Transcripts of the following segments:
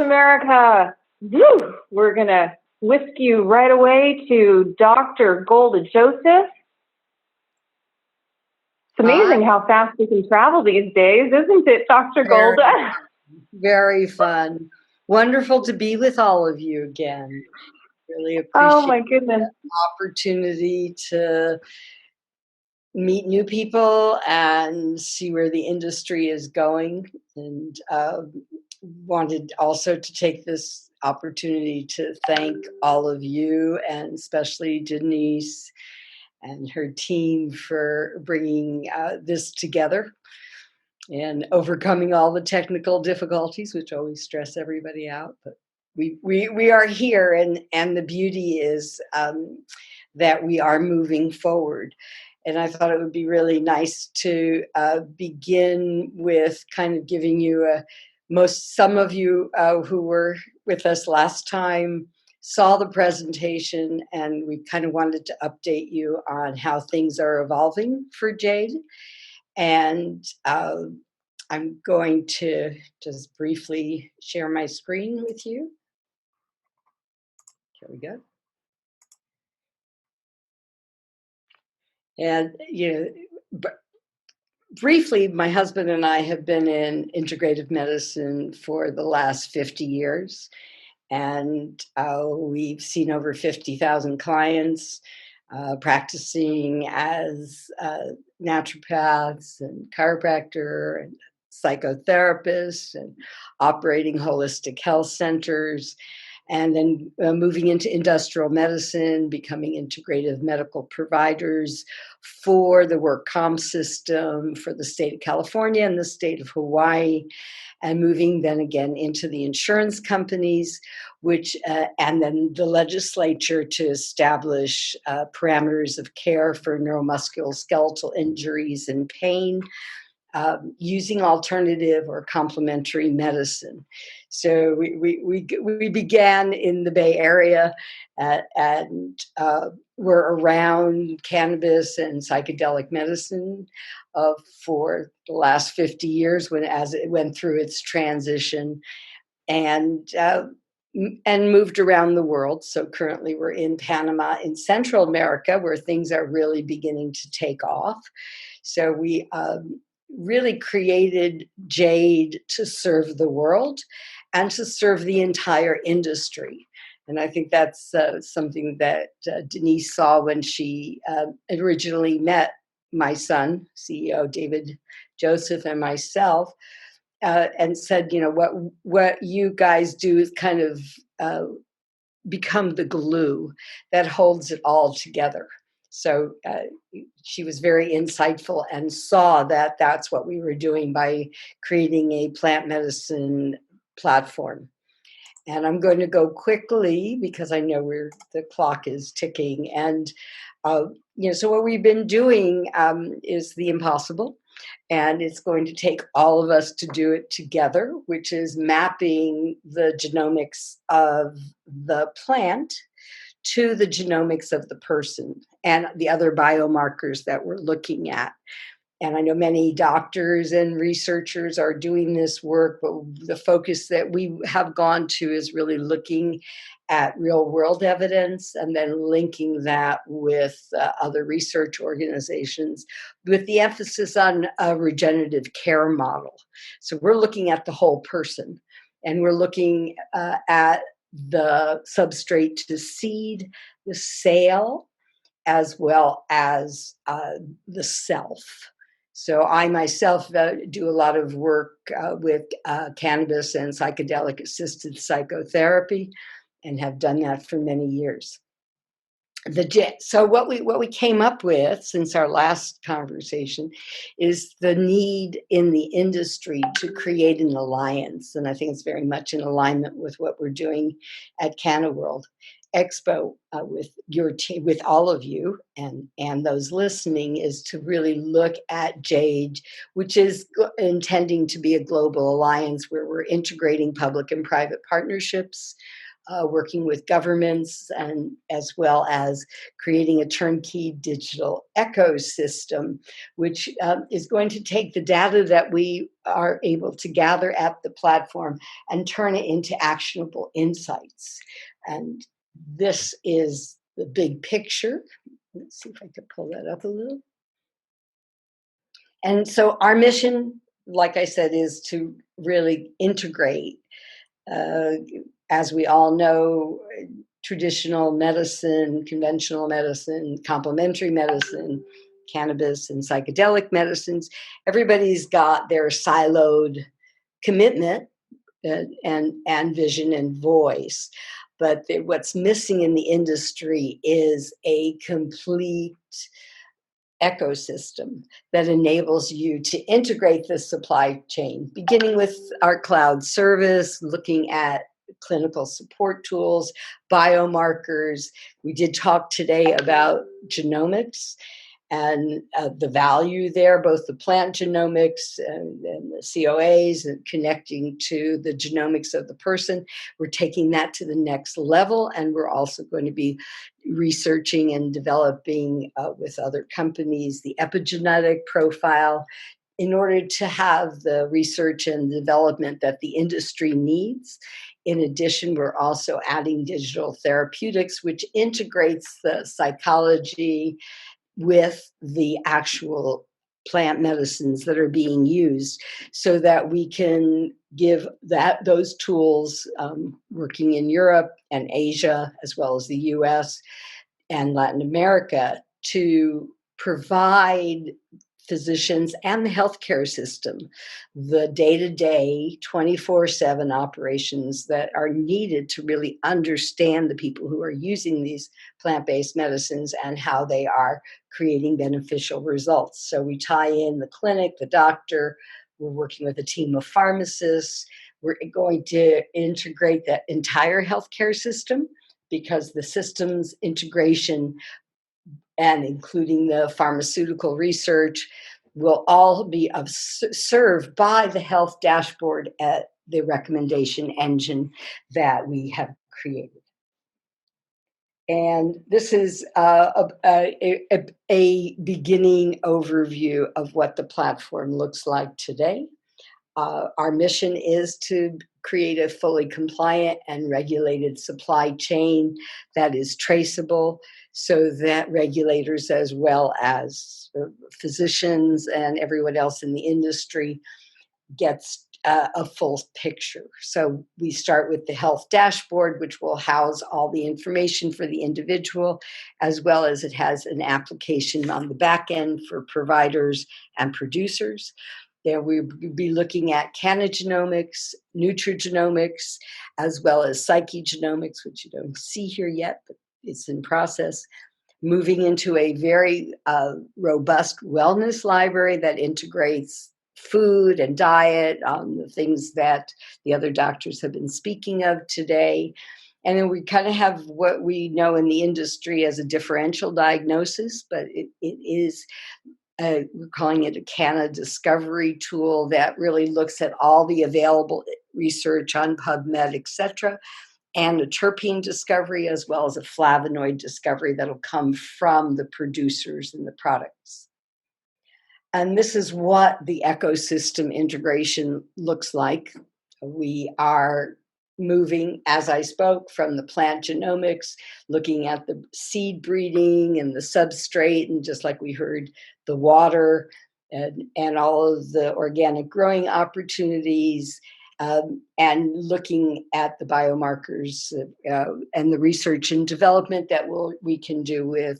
America. Woo! We're going to whisk you right away to Dr. Golda Joseph. It's amazing how fast we can travel these days, isn't it, Dr. Golda? Very fun. Wonderful to be with all of you again. Really appreciate oh, my goodness. the opportunity to meet new people and see where the industry is going. And wanted also to take this opportunity to thank all of you, and especially Denise and her team, for bringing this together and overcoming all the technical difficulties, which always stress everybody out. But we are here, and the beauty is that we are moving forward. And I thought it would be really nice to begin with kind of giving you some of you who were with us last time saw the presentation, and we kind of wanted to update you on how things are evolving for Jade. And I'm going to just briefly share my screen with you. Here we go. And, briefly, my husband and I have been in integrative medicine for the last 50 years. And we've seen over 50,000 clients practicing as naturopaths and chiropractor and psychotherapists and operating holistic health centers, and then moving into industrial medicine, becoming integrative medical providers for the work comp system for the state of California and the state of Hawaii, and moving then again into the insurance companies, and then the legislature to establish parameters of care for neuromusculoskeletal injuries and pain, using alternative or complementary medicine. So we began in the Bay Area, and we're around cannabis and psychedelic medicine for the last 50 years, as it went through its transition, and moved around the world. So currently we're in Panama, in Central America, where things are really beginning to take off. So we really created Jade to serve the world and to serve the entire industry. And I think that's something that Denise saw when she originally met my son, CEO David Joseph, and myself, and said, what you guys do is kind of become the glue that holds it all together. So she was very insightful and saw that that's what we were doing by creating a plant medicine platform. And I'm going to go quickly because I know the clock is ticking. And so what we've been doing is the impossible. And it's going to take all of us to do it together, which is mapping the genomics of the plant to the genomics of the person and the other biomarkers that we're looking at. And I know many doctors and researchers are doing this work, but the focus that we have gone to is really looking at real world evidence and then linking that with other research organizations with the emphasis on a regenerative care model. So we're looking at the whole person, and we're looking at the substrate to seed, the sale, as well as the self. So I myself do a lot of work with cannabis and psychedelic-assisted psychotherapy, and have done that for many years. So what we came up with since our last conversation is the need in the industry to create an alliance, and I think it's very much in alignment with what we're doing at Canna World Expo with your team, with all of you, and those listening, is to really look at Jade, which is intending to be a global alliance where we're integrating public and private partnerships working with governments, and as well as creating a turnkey digital ecosystem, which is going to take the data that we are able to gather at the platform and turn it into actionable insights. And this is the big picture. Let's see if I can pull that up a little. And so our mission, like I said, is to really integrate, as we all know, traditional medicine, conventional medicine, complementary medicine, cannabis, and psychedelic medicines. Everybody's got their siloed commitment and vision and voice. But what's missing in the industry is a complete ecosystem that enables you to integrate the supply chain, beginning with our cloud service, looking at clinical support tools, biomarkers. We did talk today about genomics and the value there, both the plant genomics and the COAs, and connecting to the genomics of the person. We're taking that to the next level, and we're also going to be researching and developing with other companies the epigenetic profile in order to have the research and development that the industry needs. In addition, we're also adding digital therapeutics, which integrates the psychology with the actual plant medicines that are being used, so that we can give those tools, working in Europe and Asia, as well as the US and Latin America, to provide physicians and the healthcare system the day-to-day 24/7 operations that are needed to really understand the people who are using these plant-based medicines and how they are creating beneficial results. So we tie in the clinic, the doctor, we're working with a team of pharmacists. We're going to integrate that entire healthcare system, because the systems integration and including the pharmaceutical research will all be served by the health dashboard at the recommendation engine that we have created. And this is a beginning overview of what the platform looks like today. Our mission is to create a fully compliant and regulated supply chain that is traceable, so that regulators, as well as physicians and everyone else in the industry, gets a full picture. So we start with the health dashboard, which will house all the information for the individual, as well as it has an application on the back end for providers and producers. There we'll be looking at cannagenomics, nutrigenomics, as well as psychogenomics, which you don't see here yet, but it's in process. Moving into a very robust wellness library that integrates food and diet, the things that the other doctors have been speaking of today. And then we kind of have what we know in the industry as a differential diagnosis, but it is we're calling it a Canna discovery tool that really looks at all the available research on PubMed, et cetera, and a terpene discovery, as well as a flavonoid discovery that'll come from the producers and the products. And this is what the ecosystem integration looks like. We are moving, as I spoke, from the plant genomics, looking at the seed breeding and the substrate, and just like we heard, the water and all of the organic growing opportunities, and looking at the biomarkers and the research and development that we can do with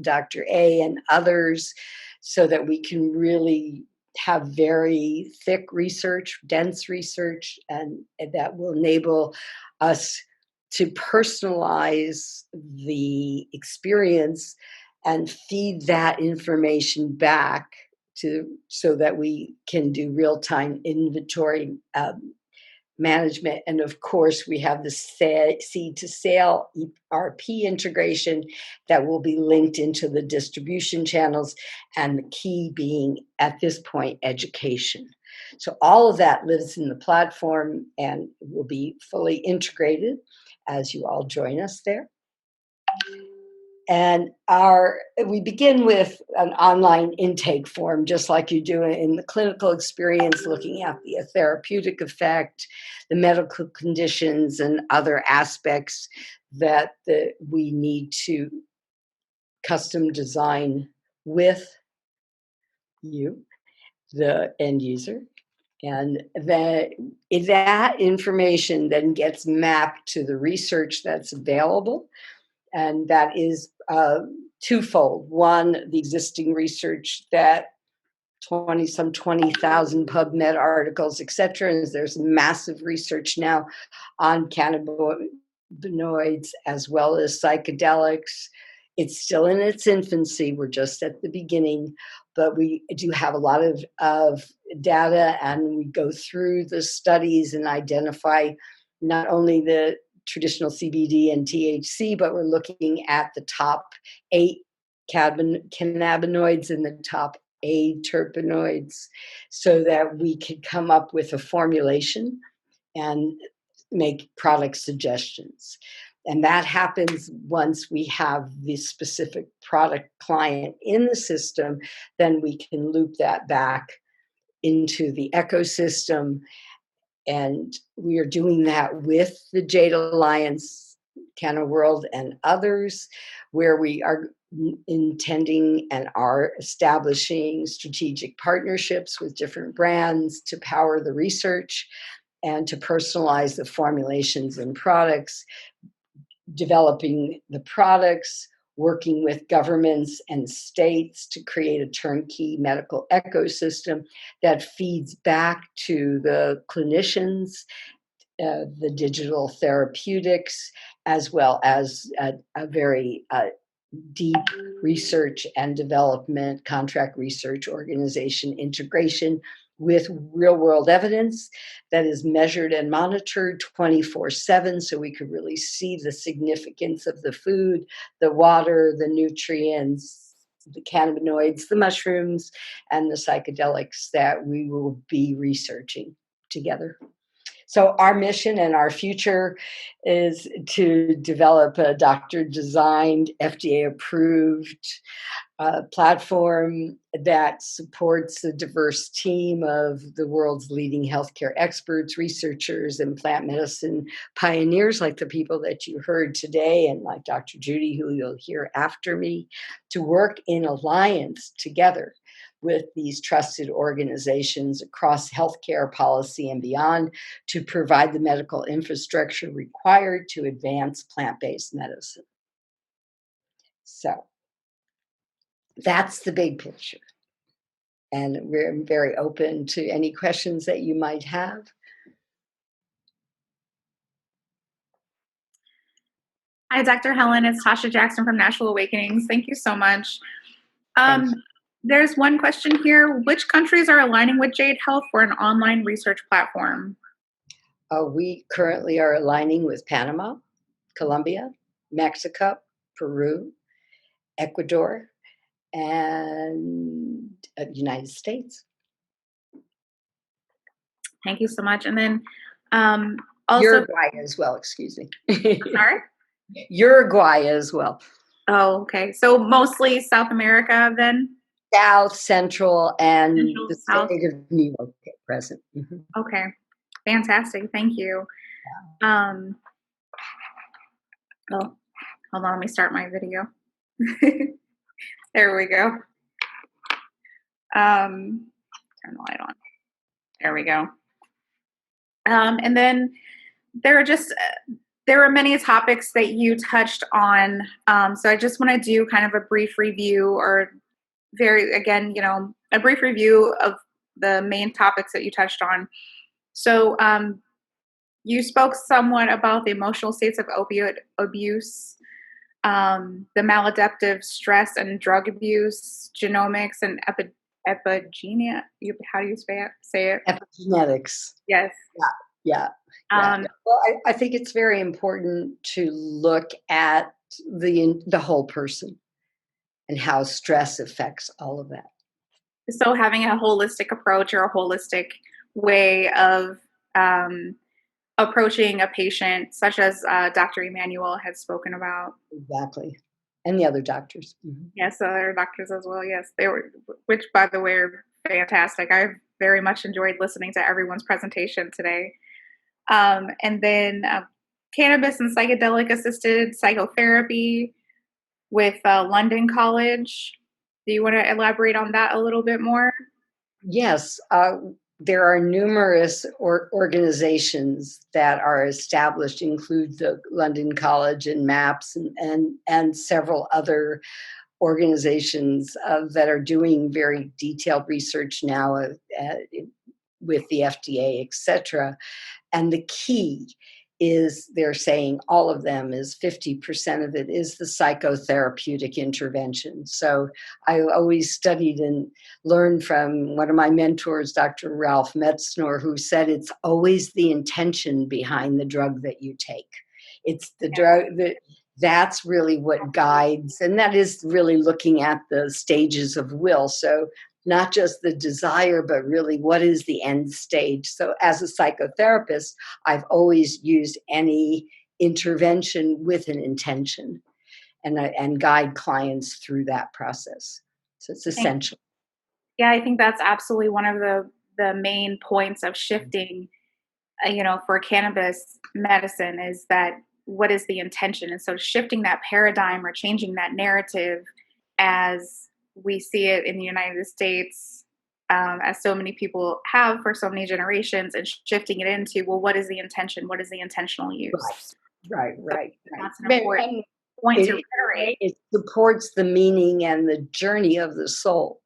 Dr. A and others, so that we can really have very thick research, dense research, and that will enable us to personalize the experience and feed that information back so that we can do real-time inventory management. And of course, we have the seed to sale ERP integration that will be linked into the distribution channels, and the key being, at this point, education. So all of that lives in the platform and will be fully integrated as you all join us there. And we begin with an online intake form, just like you do in the clinical experience, looking at the therapeutic effect, the medical conditions, and other aspects that we need to custom design with you, the end user. And that information then gets mapped to the research that's available. And that is twofold. One, the existing research that 20,000 PubMed articles, et cetera. And there's massive research now on cannabinoids as well as psychedelics. It's still in its infancy. We're just at the beginning, but we do have a lot of data, and we go through the studies and identify not only the traditional CBD and THC, but we're looking at the top 8 cannabinoids and the top 8 terpenoids, so that we could come up with a formulation and make product suggestions. And that happens once we have the specific product client in the system. Then we can loop that back into the ecosystem. And we are doing that with the Jade Alliance, Canna World, and others, where we are intending and are establishing strategic partnerships with different brands to power the research and to personalize the formulations and products, developing the products, working with governments and states to create a turnkey medical ecosystem that feeds back to the clinicians, the digital therapeutics, as well as a very deep research and development, contract research organization integration with real-world evidence that is measured and monitored 24/7, so we could really see the significance of the food, the water, the nutrients, the cannabinoids, the mushrooms, and the psychedelics that we will be researching together. So our mission and our future is to develop a doctor-designed, FDA-approved platform that supports a diverse team of the world's leading healthcare experts, researchers, and plant medicine pioneers, like the people that you heard today, and like Dr. Judy, who you'll hear after me, to work in alliance together with these trusted organizations across healthcare policy and beyond to provide the medical infrastructure required to advance plant-based medicine. So that's the big picture. And we're very open to any questions that you might have. Hi, Dr. Helen. It's Tasha Jackson from Natural Awakenings. Thank you so much. There's one question here. Which countries are aligning with Jade Health for an online research platform? We currently are aligning with Panama, Colombia, Mexico, Peru, Ecuador, and United States. Thank you so much. And then also Uruguay as well, excuse me. Sorry? Uruguay as well. Oh, okay. So mostly South America then? South, Central, and Central, the South. state of New York at present. Mm-hmm. Okay. Fantastic. Thank you. Oh, hold on. Let me start my video. There we go. Turn the light on. There we go. And then there are many topics that you touched on. So I just want to do kind of a brief review, or a brief review of the main topics that you touched on. So you spoke somewhat about the emotional states of opioid abuse, the maladaptive stress and drug abuse, genomics and epigenetics. How do you say it? Epigenetics. Yes. Yeah. Well, I think it's very important to look at the whole person and how stress affects all of that. So having a holistic approach or a holistic way of approaching a patient, such as Dr. Emmanuel had spoken about. Exactly. And the other doctors. Yes, other doctors as well. Yes, they were, which by the way are fantastic. I very much enjoyed listening to everyone's presentation today. And then cannabis and psychedelic assisted psychotherapy with London College. Do you want to elaborate on that a little bit more? Yes, there are numerous organizations that are established, include the London College and MAPS and several other organizations that are doing very detailed research now with the FDA, et cetera. And the key is, they're saying, all of them is 50% of it is the psychotherapeutic intervention. So I always studied and learned from one of my mentors, Dr. Ralph Metzner, who said it's always the intention behind the drug that you take. It's the drug that's really what guides, and that is really looking at the stages of will. So not just the desire, but really what is the end stage. So as a psychotherapist, I've always used any intervention with an intention and guide clients through that process. So it's essential. Yeah, I think that's absolutely one of the main points of shifting, for cannabis medicine, is that what is the intention? And so shifting that paradigm or changing that narrative as we see it in the United States, as so many people have for so many generations, and shifting it into, well, what is the intention? What is the intentional use? Right. That's an important point to reiterate. It supports the meaning and the journey of the soul.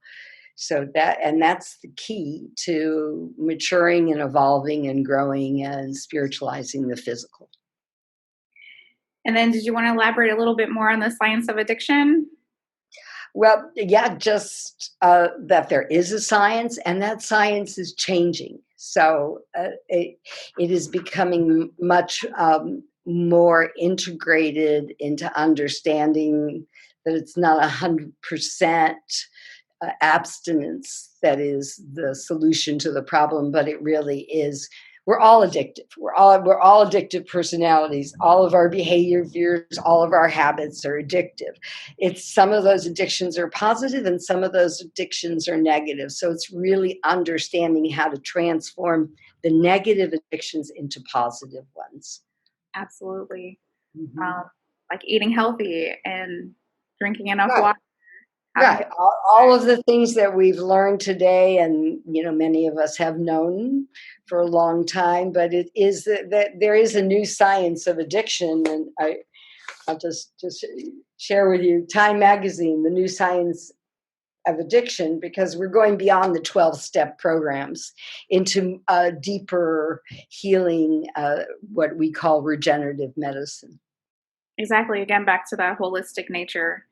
So that's the key to maturing and evolving and growing and spiritualizing the physical. And then did you want to elaborate a little bit more on the science of addiction? Well, yeah, just that there is a science, and that science is changing. So it is becoming much more integrated into understanding that it's not 100% abstinence that is the solution to the problem, but it really is. We're all addictive. We're all addictive personalities. All of our behaviors, all of our habits are addictive. It's some of those addictions are positive and some of those addictions are negative. So it's really understanding how to transform the negative addictions into positive ones. Absolutely. Like eating healthy and drinking enough water. Right. All of the things that we've learned today, and many of us have known for a long time, but it is that there is a new science of addiction. And I'll just share with you Time Magazine, the new science of addiction, because we're going beyond the 12-step programs into deeper healing, what we call regenerative medicine. Exactly. Again, back to that holistic nature.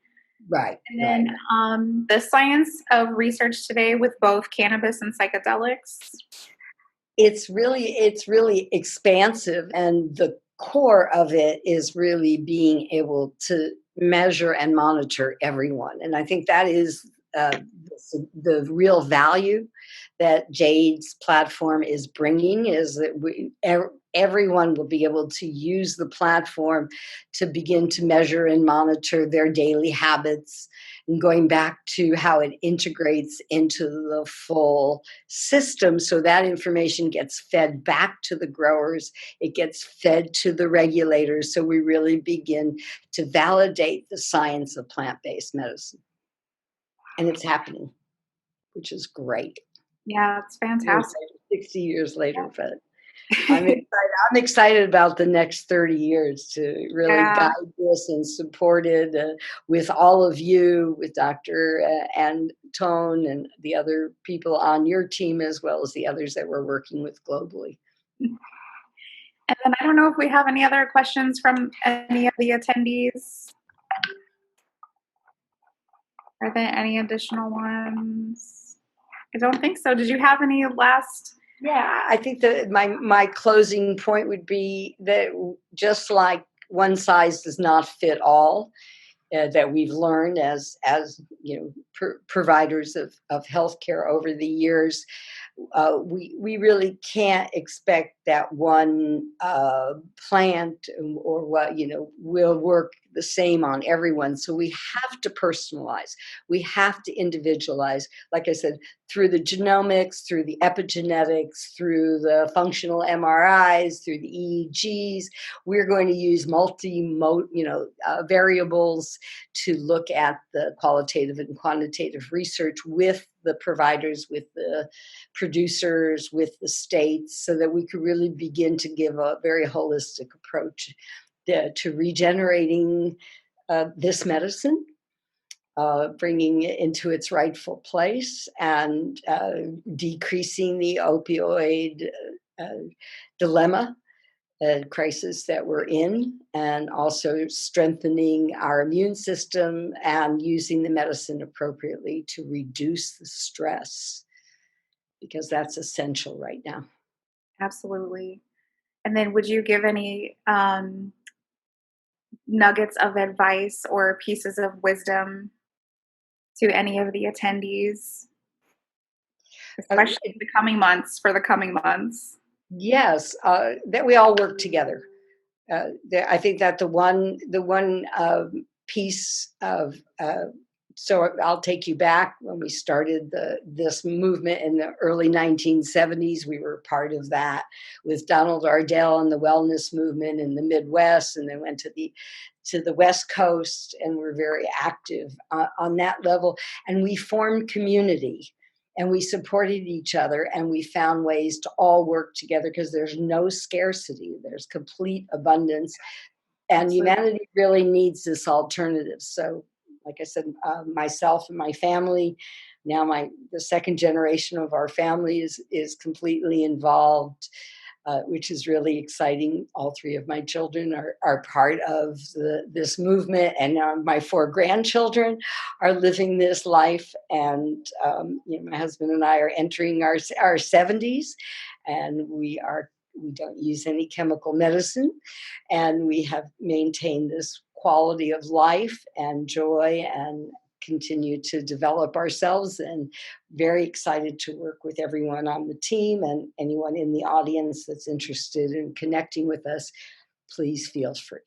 Right. And then the science of research today with both cannabis and psychedelics. It's really expansive, and the core of it is really being able to measure and monitor everyone. And I think that is the real value that Jade's platform is bringing, is that everyone will be able to use the platform to begin to measure and monitor their daily habits, and going back to how it integrates into the full system. So that information gets fed back to the growers, it gets fed to the regulators. So we really begin to validate the science of plant-based medicine. And it's happening, which is great. Yeah, it's fantastic. 60 years later, but I'm excited about the next 30 years to really guide this and support it with all of you, with Dr. and Tone and the other people on your team, as well as the others that we're working with globally. And then I don't know if we have any other questions from any of the attendees. Are there any additional ones? I don't think so. Did you have any last? Yeah, I think that my closing point would be that just like one size does not fit all, that we've learned as providers of healthcare over the years. We really can't expect that one plant or what will work the same on everyone. So we have to personalize. We have to individualize. Like I said, through the genomics, through the epigenetics, through the functional MRIs, through the EEGs, we're going to use variables to look at the qualitative and quantitative research with the providers, with the producers, with the states, so that we could really begin to give a very holistic approach to regenerating this medicine, bringing it into its rightful place, and decreasing the opioid dilemma crisis that we're in, and also strengthening our immune system and using the medicine appropriately to reduce the stress, because that's essential right now. Absolutely. And then would you give any nuggets of advice or pieces of wisdom to any of the attendees, especially in the coming months, for the coming months? Yes, that we all work together. I think that the one piece of so I'll take you back when we started this movement in the early 1970s. We were part of that with Donald Ardell and the wellness movement in the Midwest, and then went to the West Coast, and we're very active on that level. And we formed community, and we supported each other, and we found ways to all work together, because there's no scarcity, there's complete abundance, and humanity really needs this alternative. So, like I said, myself and my family, now the second generation of our family is completely involved, which is really exciting. All three of my children are part of this movement, and my 4 grandchildren are living this life. And my husband and I are entering our 70s, and we don't use any chemical medicine, and we have maintained this quality of life and joy, and continue to develop ourselves, and very excited to work with everyone on the team, and anyone in the audience that's interested in connecting with us, please feel free.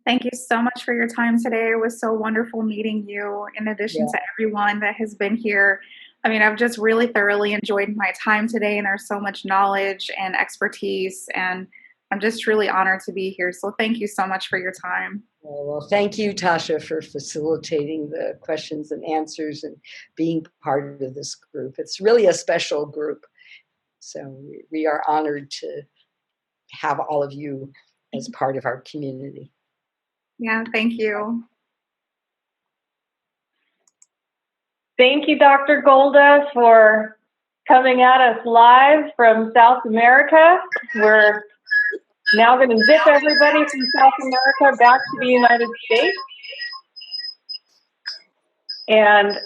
Thank you so much for your time today. It was so wonderful meeting you, in addition to everyone that has been here. I mean, I've just really thoroughly enjoyed my time today, and there's so much knowledge and expertise, and I'm just really honored to be here. So thank you so much for your time. Well, thank you, Tasha, for facilitating the questions and answers and being part of this group. It's really a special group. So we are honored to have all of you as part of our community. Yeah, thank you. Thank you, Dr. Golda, for coming at us live from South America. We're now going to zip everybody from South America back to the United States. And